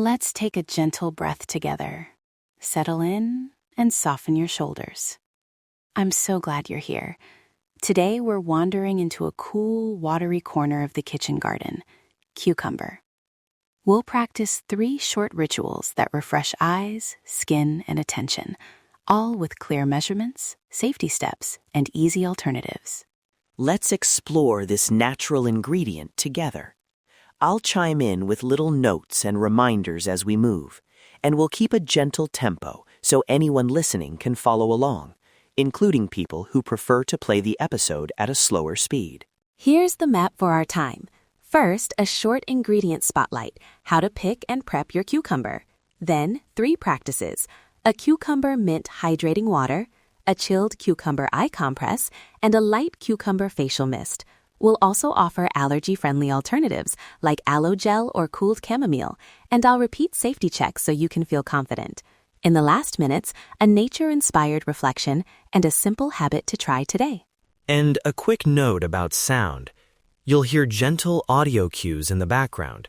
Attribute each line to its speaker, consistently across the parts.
Speaker 1: Let's take a gentle breath together. Settle in and soften your shoulders. I'm so glad you're here. Today we're wandering into a cool, watery corner of the kitchen garden, cucumber. We'll practice 3 short rituals that refresh eyes, skin, and attention, all with clear measurements, safety steps, and easy alternatives.
Speaker 2: Let's explore this natural ingredient together. I'll chime in with little notes and reminders as we move, and we'll keep a gentle tempo so anyone listening can follow along, including people who prefer to play the episode at a slower speed.
Speaker 3: Here's the map for our time. First, a short ingredient spotlight, how to pick and prep your cucumber. Then, 3 practices, a cucumber mint hydrating water, a chilled cucumber eye compress, and a light cucumber facial mist. We'll also offer allergy-friendly alternatives like aloe gel or cooled chamomile, and I'll repeat safety checks so you can feel confident. In the last minutes, a nature-inspired reflection and a simple habit to try today.
Speaker 4: And a quick note about sound. You'll hear gentle audio cues in the background,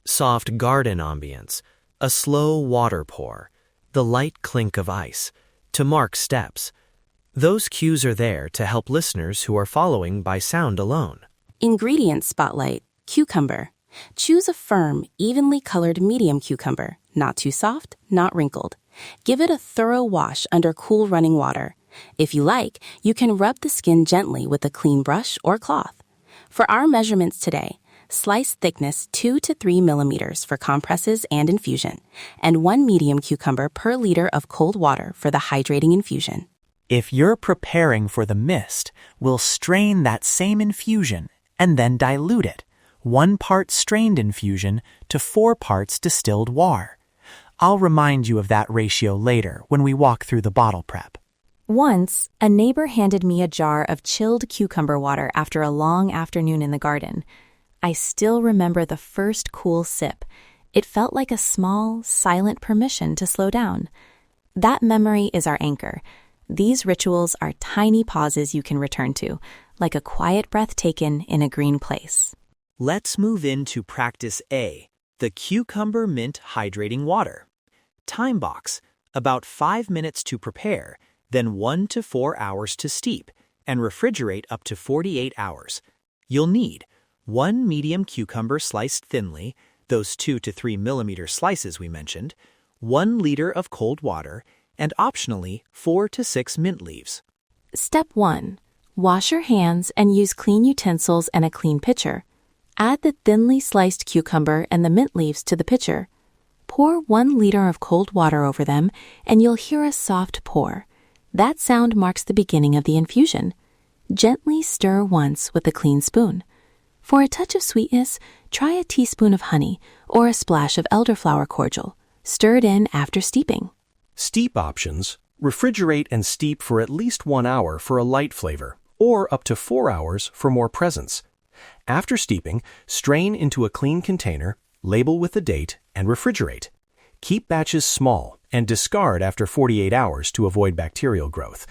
Speaker 4: soft garden ambience, a slow water pour, the light clink of ice, to mark steps. Those cues are there to help listeners who are following by sound alone.
Speaker 3: Ingredient spotlight, cucumber. Choose a firm, evenly colored medium cucumber, not too soft, not wrinkled. Give it a thorough wash under cool running water. If you like, you can rub the skin gently with a clean brush or cloth. For our measurements today, slice thickness 2 to 3 millimeters for compresses and infusion, and 1 medium cucumber per liter of cold water for the hydrating infusion.
Speaker 5: If you're preparing for the mist, we'll strain that same infusion and then dilute it, 1 part strained infusion to 4 parts distilled water. I'll remind you of that ratio later when we walk through the bottle prep.
Speaker 3: Once, a neighbor handed me a jar of chilled cucumber water after a long afternoon in the garden. I still remember the first cool sip. It felt like a small, silent permission to slow down. That memory is our anchor. These rituals are tiny pauses you can return to, like a quiet breath taken in a green place.
Speaker 2: Let's move into practice A, the cucumber mint hydrating water. Time box, about 5 minutes to prepare, then 1 to 4 hours to steep, and refrigerate up to 48 hours. You'll need 1 medium cucumber sliced thinly, those 2 to 3 millimeter slices we mentioned, 1 liter of cold water, and optionally 4 to 6 mint leaves.
Speaker 3: Step 1. Wash your hands and use clean utensils and a clean pitcher. Add the thinly sliced cucumber and the mint leaves to the pitcher. Pour 1 liter of cold water over them, and you'll hear a soft pour. That sound marks the beginning of the infusion. Gently stir once with a clean spoon. For a touch of sweetness, try a teaspoon of honey or a splash of elderflower cordial. Stir it in after steeping.
Speaker 6: Steep options: refrigerate and steep for at least 1 hour for a light flavor, or up to 4 hours for more presence. After steeping, strain into a clean container, label with the date, and refrigerate. Keep batches small and discard after 48 hours to avoid bacterial growth.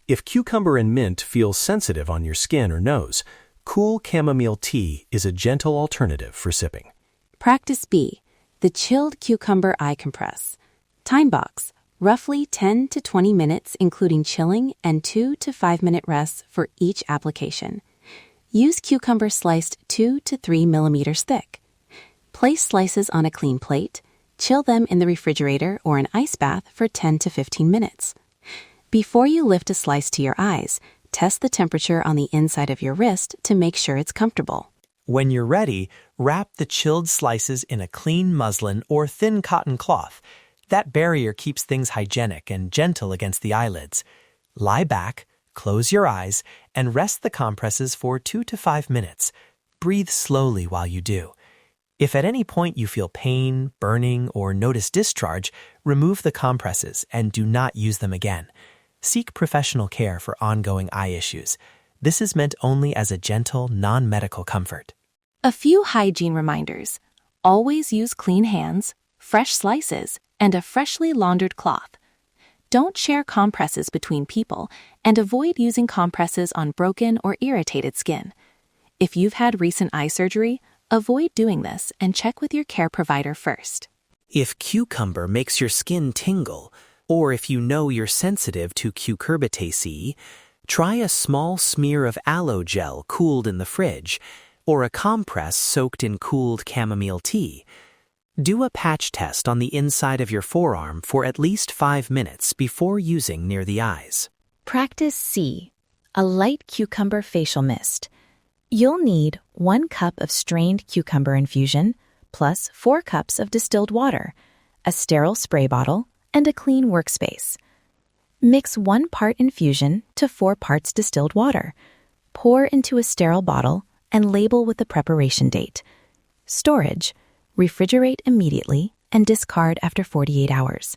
Speaker 6: If cucumber and mint feel sensitive on your skin or nose, cool chamomile tea is a gentle alternative for sipping.
Speaker 3: Practice B, the chilled cucumber eye compress. Time box, roughly 10 to 20 minutes including chilling and 2 to 5 minute rests for each application. Use cucumber sliced 2 to 3 millimeters thick. Place slices on a clean plate. Chill them in the refrigerator or an ice bath for 10 to 15 minutes. Before you lift a slice to your eyes, test the temperature on the inside of your wrist to make sure it's comfortable.
Speaker 5: When you're ready, wrap the chilled slices in a clean muslin or thin cotton cloth. That barrier keeps things hygienic and gentle against the eyelids. Lie back, close your eyes, and rest the compresses for 2 to 5 minutes. Breathe slowly while you do. If at any point you feel pain, burning, or notice discharge, remove the compresses and do not use them again. Seek professional care for ongoing eye issues. This is meant only as a gentle, non-medical comfort.
Speaker 3: A few hygiene reminders. Always use clean hands, fresh slices, and a freshly laundered cloth. Don't share compresses between people, and avoid using compresses on broken or irritated skin. If you've had recent eye surgery, avoid doing this and check with your care provider first.
Speaker 4: If cucumber makes your skin tingle, or if you know you're sensitive to cucurbitaceae, try a small smear of aloe gel cooled in the fridge, or a compress soaked in cooled chamomile tea. Do a patch test on the inside of your forearm for at least 5 minutes before using near the eyes.
Speaker 3: Practice C, a light cucumber facial mist. You'll need 1 cup of strained cucumber infusion, plus 4 cups of distilled water, a sterile spray bottle, and a clean workspace. Mix 1 part infusion to 4 parts distilled water. Pour into a sterile bottle and label with the preparation date. Storage: refrigerate immediately and discard after 48 hours.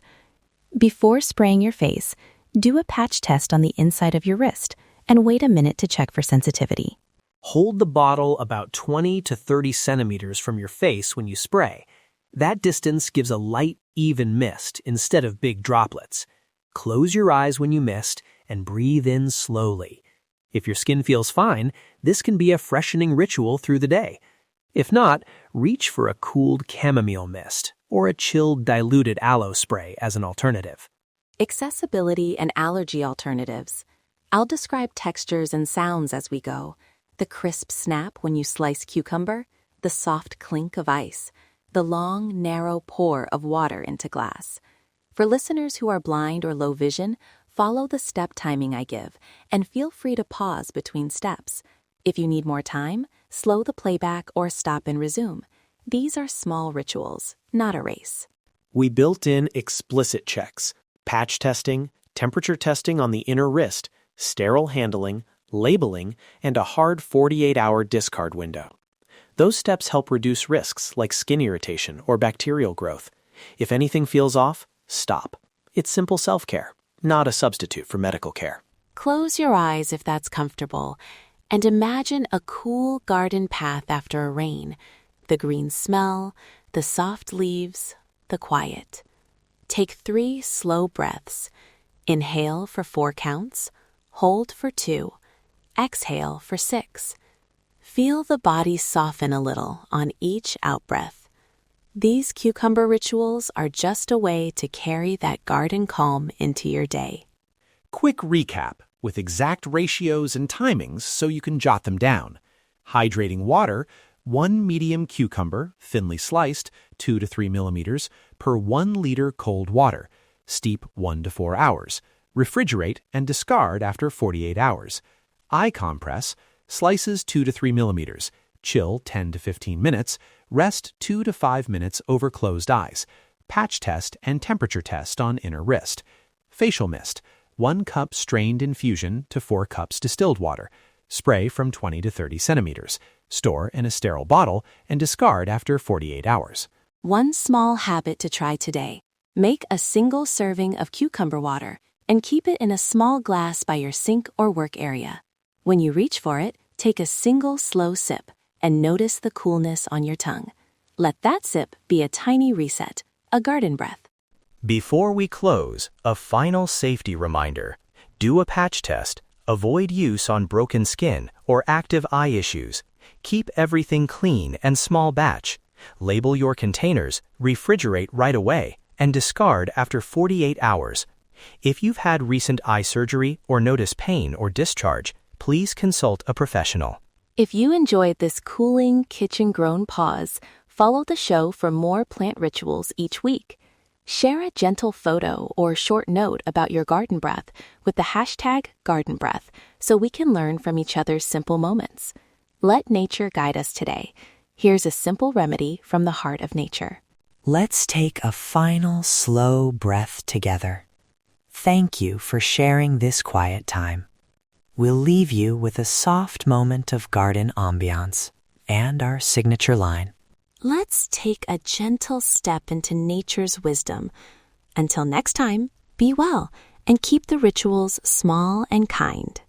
Speaker 3: Before spraying your face, do a patch test on the inside of your wrist and wait a minute to check for sensitivity.
Speaker 2: Hold the bottle about 20 to 30 centimeters from your face when you spray. That distance gives a light, even mist instead of big droplets. Close your eyes when you mist and breathe in slowly. If your skin feels fine, this can be a freshening ritual through the day. If not, reach for a cooled chamomile mist or a chilled diluted aloe spray as an alternative.
Speaker 1: Accessibility and allergy alternatives. I'll describe textures and sounds as we go. The crisp snap when you slice cucumber, the soft clink of ice, the long, narrow pour of water into glass. For listeners who are blind or low vision, follow the step timing I give and feel free to pause between steps. If you need more time, slow the playback or stop and resume. These are small rituals, not a race.
Speaker 6: We built in explicit checks, patch testing, temperature testing on the inner wrist, sterile handling, labeling, and a hard 48-hour discard window. Those steps help reduce risks like skin irritation or bacterial growth. If anything feels off, stop. It's simple self-care, not a substitute for medical care.
Speaker 1: Close your eyes if that's comfortable, and imagine a cool garden path after a rain. The green smell, the soft leaves, the quiet. Take 3 slow breaths. Inhale for 4 counts, hold for 2, exhale for 6. Feel the body soften a little on each out-breath. These cucumber rituals are just a way to carry that garden calm into your day.
Speaker 6: Quick recap with exact ratios and timings so you can jot them down. Hydrating water: 1 medium cucumber, thinly sliced, 2 to 3 millimeters, per 1 liter cold water. Steep 1 to 4 hours. Refrigerate and discard after 48 hours. Eye compress: slices 2 to 3 millimeters. Chill 10 to 15 minutes. Rest 2 to 5 minutes over closed eyes. Patch test and temperature test on inner wrist. Facial mist: 1 cup strained infusion to 4 cups distilled water. Spray from 20 to 30 centimeters. Store in a sterile bottle and discard after 48 hours.
Speaker 1: One small habit to try today. Make a single serving of cucumber water and keep it in a small glass by your sink or work area. When you reach for it, take a single slow sip and notice the coolness on your tongue. Let that sip be a tiny reset, a garden breath.
Speaker 4: Before we close, a final safety reminder. Do a patch test. Avoid use on broken skin or active eye issues. Keep everything clean and small batch. Label your containers, refrigerate right away, and discard after 48 hours. If you've had recent eye surgery or notice pain or discharge, please consult a professional.
Speaker 1: If you enjoyed this cooling, kitchen-grown pause, follow the show for more plant rituals each week. Share a gentle photo or short note about your garden breath with the hashtag #GardenBreath so we can learn from each other's simple moments. Let nature guide us today. Here's a simple remedy from the heart of nature.
Speaker 5: Let's take a final slow breath together. Thank you for sharing this quiet time. We'll leave you with a soft moment of garden ambiance and our signature line.
Speaker 1: Let's take a gentle step into nature's wisdom. Until next time, be well and keep the rituals small and kind.